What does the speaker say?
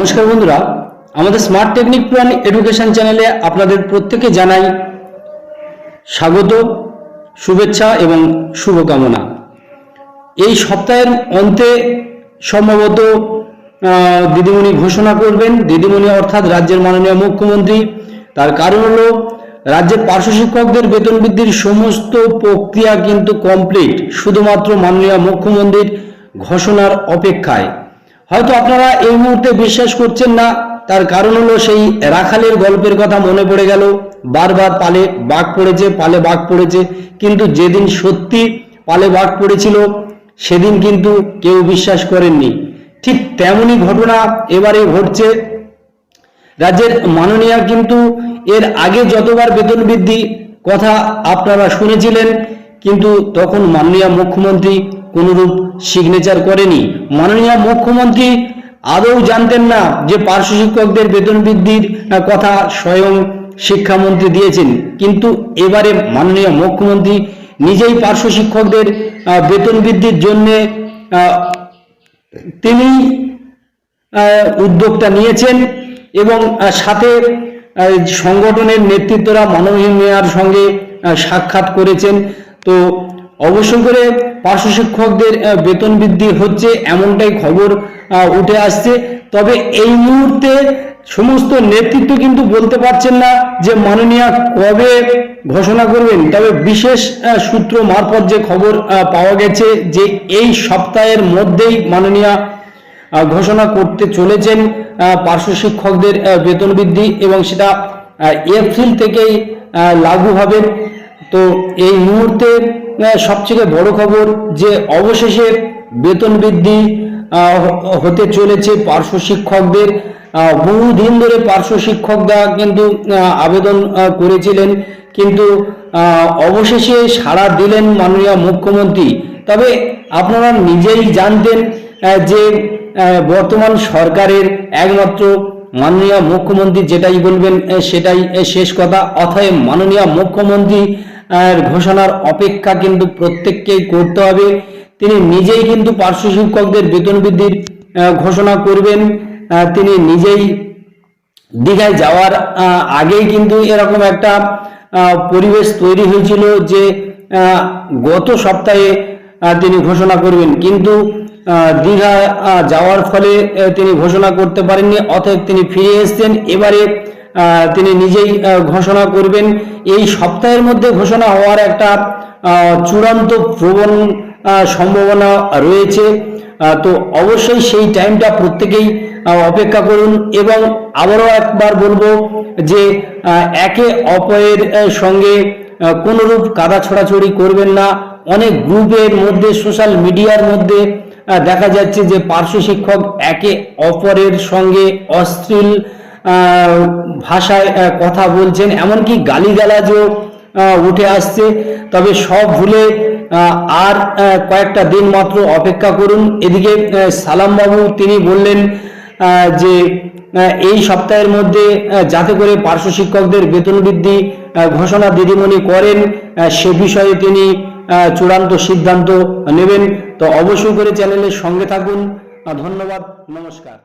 নমস্কার বন্ধুরা, আমাদের স্মার্ট টেকনিক প্ল্যান এডুকেশন চ্যানেলে আপনাদের প্রত্যেককে জানাই স্বাগত, শুভেচ্ছা এবং শুভকামনা। এই সপ্তাহের অন্তে সম্ভবত দিদিমণি ঘোষণা করবেন, দিদিমণি অর্থাৎ রাজ্যের মাননীয় মুখ্যমন্ত্রী। তার কারণ হলো রাজ্যের পার্শ্ব শিক্ষকদের বেতন বৃদ্ধির সমস্ত প্রক্রিয়া কিন্তু কমপ্লিট, শুধুমাত্র মাননীয় মুখ্যমন্ত্রীর ঘোষণার অপেক্ষায়। হয়তো আপনারা এই মুহূর্তে বিশ্বাস করছেন না, তার কারণ হলো সেই রাখালের গল্পের কথা মনে পড়ে গেল। বারবার পালে বাঘ পড়েছে, পালে বাঘ পড়েছে, কিন্তু যেদিন সত্যি পালে বাঘ পড়েছিল সেদিন কিন্তু কেউ বিশ্বাস করেননি। ঠিক তেমনই ঘটনা এবারে ঘটছে। রাজ্যের মাননীয় কিন্তু এর আগে যতবার বেতন বৃদ্ধি কথা আপনারা শুনেছিলেন, কিন্তু তখন মাননীয় মুখ্যমন্ত্রী কোনরূপ সিগনেচার করেনি। মাননীয় মুখ্যমন্ত্রী আদৌ জানতেন না যে পার্শ্ব শিক্ষকদের বেতন বৃদ্ধির কথা স্বয়ং শিক্ষামন্ত্রী দিয়েছেন। কিন্তু এবারে মাননীয় মুখ্যমন্ত্রী নিজেই পার্শ্ব শিক্ষকদের বেতন বৃদ্ধির জন্য তিনি উদ্যোগটা নিয়েছেন এবং সাথে সংগঠনের নেতৃত্বরা মাননীয় মেয়র সঙ্গে সাক্ষাৎ করেছেন। তো অবশ্যই করে পার্শ্ব শিক্ষকদের বেতন বৃদ্ধি হচ্ছে এমনটাই খবর উঠে আসছে। তবে এই মুহূর্তে সমস্ত নেতৃত্ব কিন্তু বলতে পারছেন না যে মাননীয় কবে ঘোষণা করবেন। তবে বিশেষ সূত্র মারফত যে খবর পাওয়া গেছে যে এই সপ্তাহের মধ্যেই মাননীয় ঘোষণা করতে চলেছেন পার্শ্ব শিক্ষকদের বেতন বৃদ্ধি, এবং সেটা এপ্রিল থেকেই লাগু হবে। তো এই মুহূর্তে সবথেকে বড় খবর যে অবশেষে বেতন বৃদ্ধি হতে চলেছে পার্শ্ব শিক্ষকদের। বহুদিন ধরে পার্শ্ব শিক্ষকরা কিন্তু আবেদন করেছিলেন, কিন্তু অবশেষে সাড়া দিলেন মাননীয় মুখ্যমন্ত্রী। তবে আপনারা নিজেই জানতেন যে বর্তমান সরকারের একমাত্র মাননীয় মুখ্যমন্ত্রী যেটাই বলবেন সেটাই শেষ কথা। অতএব মাননীয় মুখ্যমন্ত্রী ঘোষণার অপেক্ষা কিন্তু প্রত্যেককেই করতে হবে। তিনি নিজেই কিন্তু পার্শ্ব শিক্ষকদের বেতন বৃদ্ধির ঘোষণা করবেন। তিনি নিজেই দীঘায় যাওয়ার আগেই কিন্তু এরকম একটা পরিবেশ তৈরি হয়েছিল যে গত সপ্তাহে তিনি ঘোষণা করবেন, কিন্তু দীঘা যাওয়ার ফলে তিনি ঘোষণা করতে পারেননি। অতএব তিনি ফিরে এসেছেন, এবারে তিনি নিজেই ঘোষণা করবেন। এই সপ্তাহের মধ্যে ঘোষণা হওয়ার একটা চূড়ান্ত প্রবণ সম্ভাবনা রয়েছে। তো অবশ্যই সেই টাইমটা প্রত্যেকেই অপেক্ষা করুন। এবং আবারও একবার বলবো যে একে অপরের সঙ্গে কোনোরূপ কাদা ছড়াছড়ি করবেন না। অনেক গ্রুপের মধ্যে, সোশ্যাল মিডিয়ার মধ্যে দেখা যাচ্ছে যে পার্শ্ব শিক্ষক একে অপরের সঙ্গে অশ্লীল ভাষায় কথা বলছেন, এমনকি গালিগালাজও উঠে আসছে। তবে সব ভুলে আর কয়েকটা দিন মাত্র অপেক্ষা করুন। এদিকে সালামবাবু তিনি বললেন যে এই সপ্তাহের মধ্যে যাতে করে পার্শ্ব শিক্ষকদের বেতন বৃদ্ধি ঘোষণা দিদিমণি করেন, সে বিষয়ে তিনি চূড়ান্ত সিদ্ধান্ত নেবেন। তো অবশ্যই করে চ্যানেলের সঙ্গে থাকুন। ধন্যবাদ, নমস্কার।